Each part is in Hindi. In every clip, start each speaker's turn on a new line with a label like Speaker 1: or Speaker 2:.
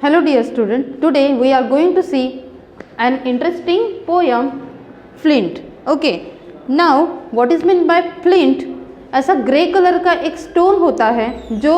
Speaker 1: Hello dear student, today we are going to see an interesting poem Flint. Okay, now what is meant by flint? ऐसा ग्रे कलर का एक स्टोन होता है जो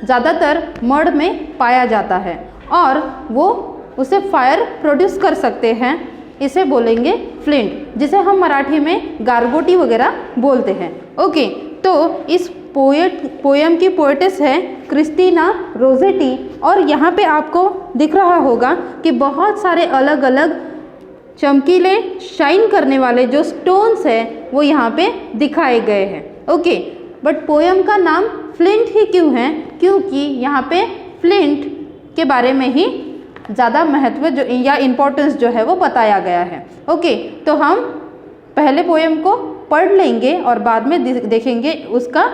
Speaker 1: ज़्यादातर मड में पाया जाता है और वो उसे फायर प्रोड्यूस कर सकते हैं, इसे बोलेंगे फ्लिंट, जिसे हम मराठी में गारगोटी वगैरह बोलते हैं। ओके, तो इस पोयम की पोएटेस है क्रिस्टीना रोजेटी और यहाँ पे आपको दिख रहा होगा कि बहुत सारे अलग अलग चमकीले शाइन करने वाले जो स्टोन्स हैं वो यहाँ पे दिखाए गए हैं। ओके, बट पोयम का नाम फ्लिंट ही क्यों है? क्योंकि यहाँ पे फ्लिंट के बारे में ही ज़्यादा महत्व जो या इम्पोर्टेंस जो है वो बताया गया है। ओके, तो हम पहले पोयम को पढ़ लेंगे और बाद में देखेंगे उसका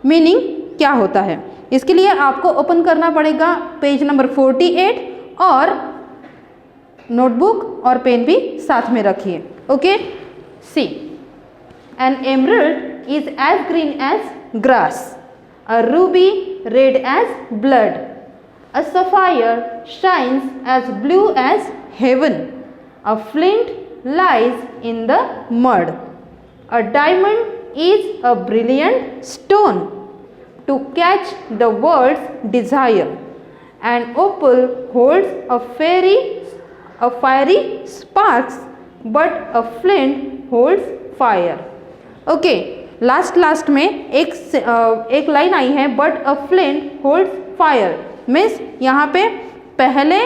Speaker 1: मीनिंग क्या होता है। इसके लिए आपको ओपन करना पड़ेगा पेज नंबर 48 और नोटबुक और पेन भी साथ में रखिए। Okay, see an emerald is as green as grass, a ruby red as blood, a sapphire shines as blue as heaven, a flint lies in the mud, a diamond is a brilliant stone to catch the world's desire, an opal holds a fiery sparks, but a flint holds fire. Okay, last में एक लाइन आई है but a flint holds fire, means यहाँ पे पहले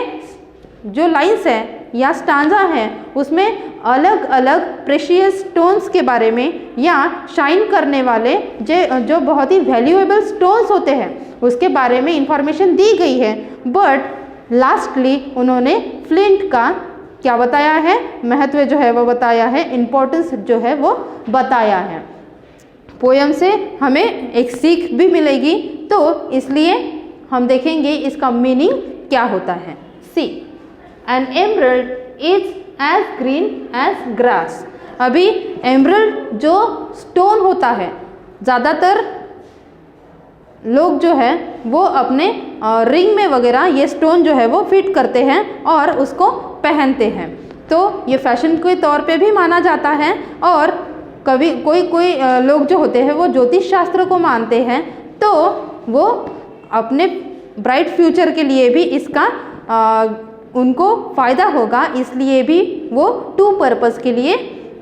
Speaker 1: जो लाइन्स है या स्टांजा है उसमें अलग अलग प्रेशियस स्टोन्स के बारे में या शाइन करने वाले जो बहुत ही वैल्यूएबल स्टोन्स होते हैं उसके बारे में इंफॉर्मेशन दी गई है, बट लास्टली उन्होंने फ्लिंट का क्या बताया है, महत्व जो है वो बताया है, इम्पोर्टेंस जो है वो बताया है। पोयम से हमें एक सीख भी मिलेगी, तो इसलिए हम देखेंगे इसका मीनिंग क्या होता है। See an emerald is as green as grass. अभी एमरल्ड जो स्टोन होता है ज़्यादातर लोग जो है वो अपने रिंग में वगैरह ये स्टोन जो है वो फिट करते हैं और उसको पहनते हैं, तो ये फैशन के तौर पे भी माना जाता है और कभी कोई लोग जो होते हैं वो ज्योतिष शास्त्र को मानते हैं, तो वो अपने ब्राइट फ्यूचर के लिए भी इसका उनको फ़ायदा होगा, इसलिए भी वो टू पर्पस के लिए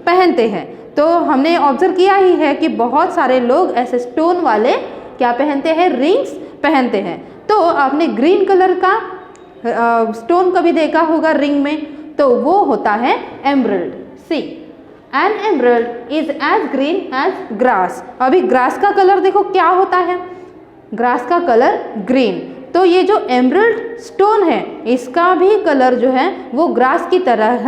Speaker 1: पहनते हैं। तो हमने ऑब्जर्व किया ही है कि बहुत सारे लोग ऐसे स्टोन वाले क्या पहनते हैं, रिंग्स पहनते हैं। तो आपने ग्रीन कलर का स्टोन कभी देखा होगा रिंग में, तो वो होता है emerald. See an emerald is as green as grass. अभी ग्रास का कलर देखो क्या होता है, ग्रास का कलर ग्रीन, तो ये जो एमरल्ड स्टोन है इसका भी कलर जो है वो ग्रास की तरह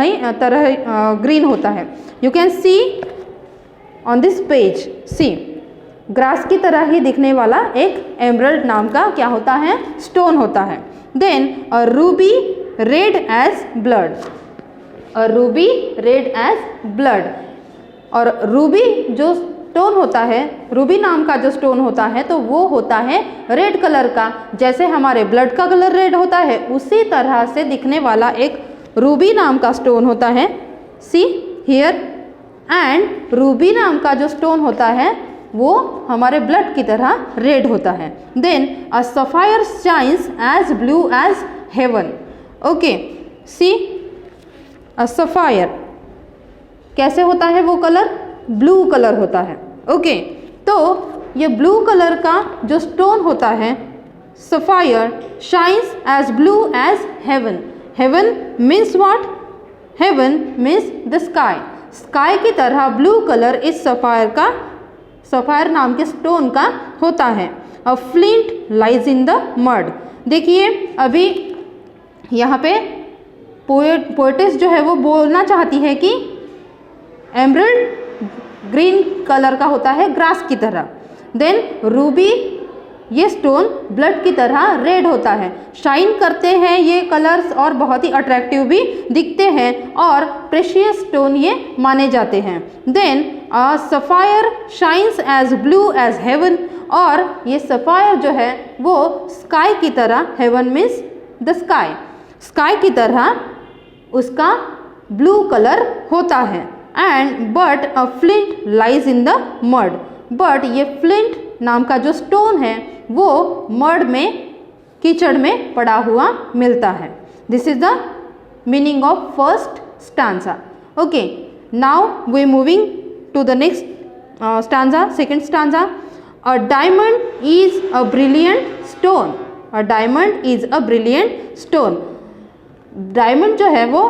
Speaker 1: ग्रीन होता है। You can see on this page, sea grass की तरह ही दिखने वाला एक एमरल्ड नाम का क्या होता है, स्टोन होता है। देन अ रूबी रेड एज ब्लड, अ रूबी रेड एज ब्लड, और रूबी जो स्टोन होता है, रूबी नाम का जो स्टोन होता है तो वो होता है रेड कलर का, जैसे हमारे ब्लड का कलर रेड होता है उसी तरह से दिखने वाला एक रूबी नाम का स्टोन होता है। सी हियर, एंड रूबी नाम का जो स्टोन होता है वो हमारे ब्लड की तरह रेड होता है। Then a sapphire shines as blue as heaven. Okay, see a sapphire कैसे होता है, वो कलर ब्लू कलर होता है। ओके, तो ये ब्लू कलर का जो स्टोन होता है sapphire shines as blue as heaven. Heaven means what? Heaven means the sky. Sky की तरह ब्लू कलर इस सफायर नाम के स्टोन का होता है। A flint lies in the mud. देखिए अभी यहाँ पे पोएटेस जो है वो बोलना चाहती है कि एमरल्ड ग्रीन कलर का होता है ग्रास की तरह, देन रूबी ये स्टोन ब्लड की तरह रेड होता है, शाइन करते हैं ये कलर्स और बहुत ही अट्रैक्टिव भी दिखते हैं और प्रेशियस स्टोन ये माने जाते हैं। Then sapphire shines as blue as heaven, और ये सफायर जो है वो स्काई की तरह, heaven means the sky. Sky की तरह उसका ब्लू कलर होता है। And but a flint lies in the mud. But ये फ्लिंट नाम का जो स्टोन है वो मड में, कीचड़ में पड़ा हुआ मिलता है। This is the meaning of first stanza. Okay, now we moving to the next stanza, second stanza. A diamond is a brilliant stone. A diamond is a brilliant stone. Diamond जो है वो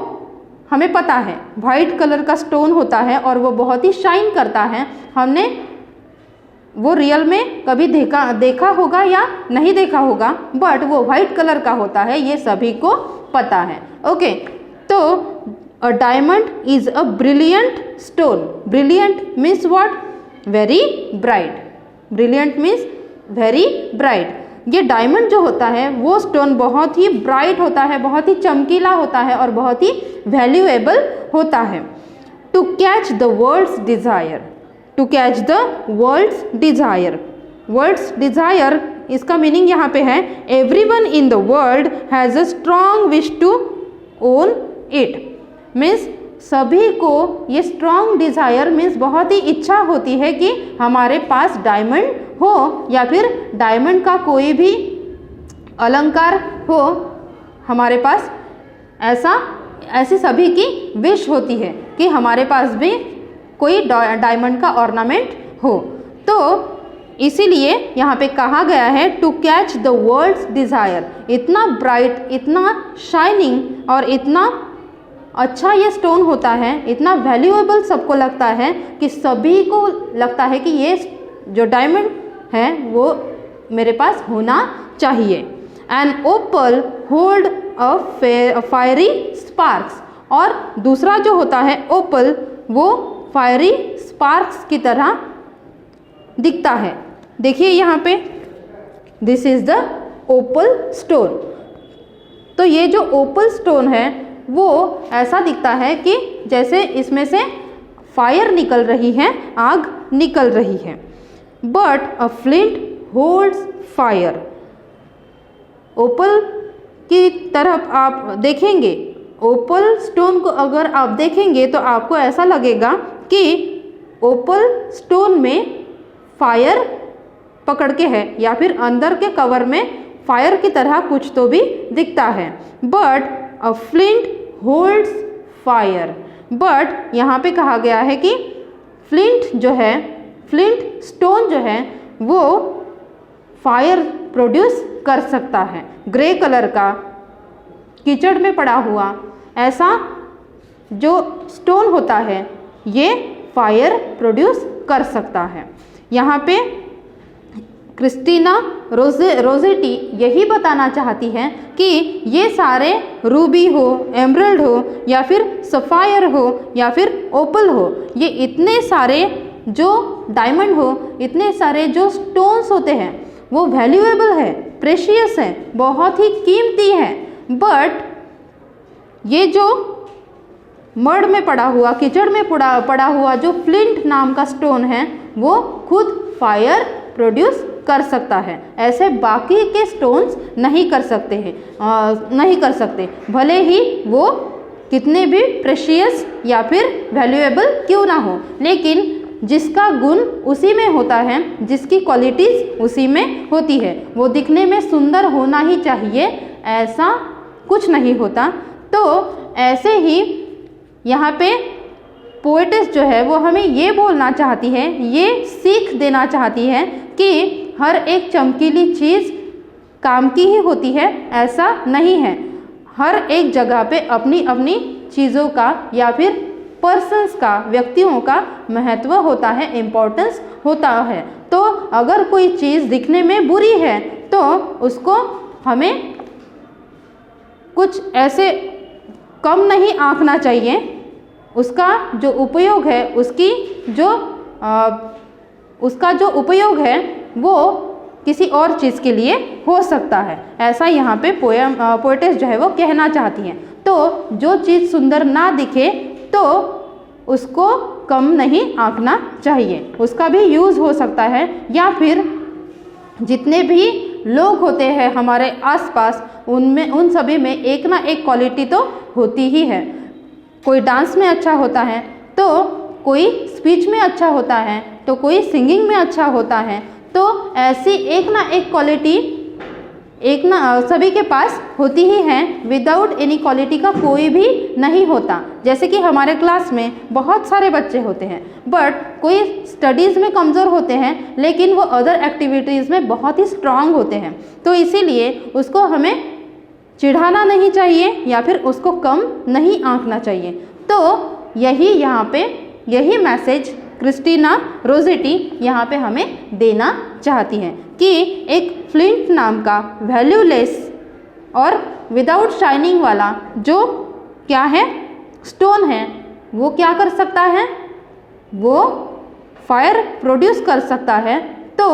Speaker 1: हमें पता है वाइट कलर का स्टोन होता है और वो बहुत ही शाइन करता है। हमने वो रियल में कभी देखा होगा या नहीं देखा होगा, बट वो वाइट कलर का होता है, ये सभी को पता है। ओके, तो अ diamond is a brilliant stone. Brilliant means what? Very bright. Brilliant means very bright. ये डायमंड जो होता है वो स्टोन बहुत ही ब्राइट होता है, बहुत ही चमकीला होता है और बहुत ही वैल्यूएबल होता है। To catch the world's desire. To catch the world's desire. World's desire, इसका मीनिंग यहाँ पे है everyone in the world has a strong wish to own it. Means सभी को ये स्ट्रॉन्ग डिज़ायर मीन्स बहुत ही इच्छा होती है कि हमारे पास डायमंड हो या फिर डायमंड का कोई भी अलंकार हो हमारे पास। ऐसी सभी की विश होती है कि हमारे पास भी कोई डायमंड का ऑर्नामेंट हो। तो इसीलिए यहाँ पे कहा गया है to catch the world's desire. इतना ब्राइट, इतना शाइनिंग और इतना अच्छा ये स्टोन होता है, इतना वैल्यूएबल सबको लगता है कि सभी को लगता है कि ये जो डायमंड है वो मेरे पास होना चाहिए। An opal hold a fiery sparks. और दूसरा जो होता है ओपल, वो फायरी स्पार्क्स की तरह दिखता है। देखिए यहाँ पे, this is the opal stone. तो ये जो ओपल स्टोन है वो ऐसा दिखता है कि जैसे इसमें से फायर निकल रही है, आग निकल रही है। But a flint holds fire. Opal की तरफ आप देखेंगे, ओपल स्टोन को अगर आप देखेंगे तो आपको ऐसा लगेगा कि ओपल स्टोन में फायर पकड़ के है या फिर अंदर के कवर में फायर की तरह कुछ तो भी दिखता है। But a flint holds fire. But यहाँ पे कहा गया है कि फ्लिंट जो है, फ्लिंट स्टोन जो है वो फायर प्रोड्यूस कर सकता है। ग्रे कलर का कीचड़ में पड़ा हुआ ऐसा जो स्टोन होता है ये फायर प्रोड्यूस कर सकता है। यहाँ पे क्रिस्टीना रोजेटी यही बताना चाहती हैं कि ये सारे रूबी हो, एमरल्ड हो या फिर सफ़ायर हो या फिर ओपल हो, ये इतने सारे जो डायमंड हो, इतने सारे जो स्टोन्स होते हैं वो वैल्यूएबल है, प्रेशियस है, बहुत ही कीमती है। बट ये जो मड में पड़ा हुआ, कीचड़ में पड़ा हुआ जो फ्लिंट नाम का स्टोन है वो खुद फायर प्रोड्यूस कर सकता है। ऐसे बाकी के स्टोन्स नहीं कर सकते हैं, नहीं कर सकते, भले ही वो कितने भी प्रेशियस या फिर वैल्यूएबल क्यों ना हो। लेकिन जिसका गुण उसी में होता है, जिसकी क्वालिटीज़ उसी में होती है, वो दिखने में सुंदर होना ही चाहिए, ऐसा कुछ नहीं होता। तो ऐसे ही यहाँ पे पोएटेस जो है वो हमें ये बोलना चाहती है, ये सीख देना चाहती है कि हर एक चमकीली चीज़ काम की ही होती है, ऐसा नहीं है। हर एक जगह पे अपनी अपनी चीज़ों का या फिर पर्सन्स का, व्यक्तियों का महत्व होता है, इम्पोर्टेंस होता है। तो अगर कोई चीज़ दिखने में बुरी है तो उसको हमें कुछ ऐसे कम नहीं आंकना चाहिए। उसका जो उपयोग है, उसका जो उपयोग है वो किसी और चीज़ के लिए हो सकता है, ऐसा यहाँ पे पोएटेस जो है वो कहना चाहती हैं। तो जो चीज़ सुंदर ना दिखे तो उसको कम नहीं आंकना चाहिए, उसका भी यूज़ हो सकता है। या फिर जितने भी लोग होते हैं हमारे आसपास, उनमें उन सभी में एक ना एक क्वालिटी तो होती ही है। कोई डांस में अच्छा होता है, तो कोई स्पीच में अच्छा होता है, तो कोई सिंगिंग में अच्छा होता है। तो ऐसी एक ना एक क्वालिटी सभी के पास होती ही है। विदाउट एनी क्वालिटी का कोई भी नहीं होता। जैसे कि हमारे क्लास में बहुत सारे बच्चे होते हैं, बट कोई स्टडीज़ में कमज़ोर होते हैं, लेकिन वो अदर एक्टिविटीज़ में बहुत ही स्ट्रांग होते हैं। तो इसीलिए उसको हमें चिढ़ाना नहीं चाहिए या फिर उसको कम नहीं आंकना चाहिए। तो यही मैसेज क्रिस्टीना रोसेटी यहाँ पे हमें देना चाहती हैं कि एक फ्लिंट नाम का वैल्यूलेस और विदाउट शाइनिंग वाला जो क्या है, स्टोन है, वो क्या कर सकता है, वो फायर प्रोड्यूस कर सकता है। तो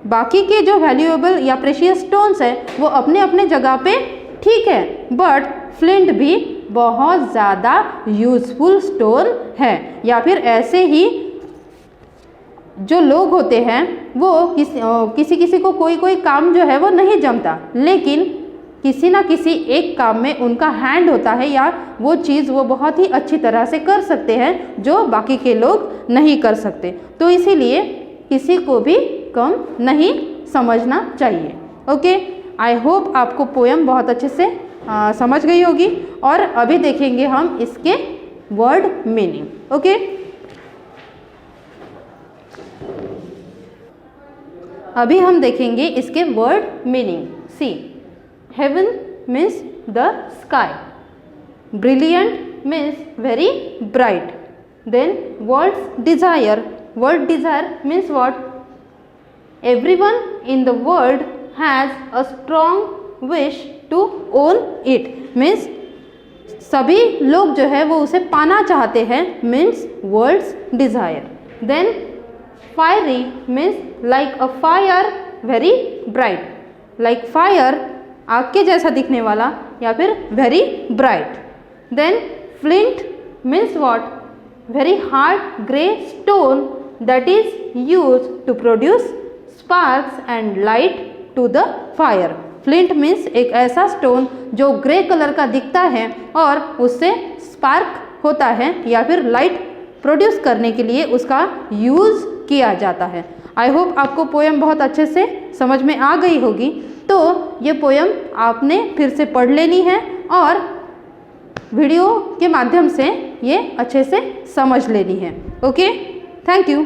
Speaker 1: बाकी के जो वैल्यूएबल या प्रेशियस स्टोन्स है वो अपने अपने जगह पे ठीक है, बट फ्लिंट भी बहुत ज़्यादा यूज़फुल स्टोन है। या फिर ऐसे ही जो लोग होते हैं वो किसी को कोई काम जो है वो नहीं जमता, लेकिन किसी ना किसी एक काम में उनका हैंड होता है या वो चीज़ वो बहुत ही अच्छी तरह से कर सकते हैं जो बाकी के लोग नहीं कर सकते। तो इसीलिए किसी को भी कम नहीं समझना चाहिए। ओके, आई होप आपको पोएम बहुत अच्छे से समझ गई होगी। और अभी देखेंगे हम इसके वर्ड मीनिंग। ओके, अभी हम देखेंगे इसके word meaning. See, heaven means the sky, brilliant means very bright. Then world's desire, word desire means what, everyone in the world has a strong wish to own it, means सभी लोग जो है वो उसे पाना चाहते हैं, means world's desire. Then fiery means like a fire, very bright, like fire आग के जैसा दिखने वाला या फिर very bright. Then flint means what, very hard grey stone that is used to produce sparks and light to the fire. Flint means एक ऐसा स्टोन जो ग्रे कलर का दिखता है और उससे स्पार्क होता है या फिर लाइट प्रोड्यूस करने के लिए उसका यूज़ किया जाता है। आई होप आपको पोएम बहुत अच्छे से समझ में आ गई होगी। तो ये पोएम आपने फिर से पढ़ लेनी है और वीडियो के माध्यम से ये अच्छे से समझ लेनी है। Okay, thank you.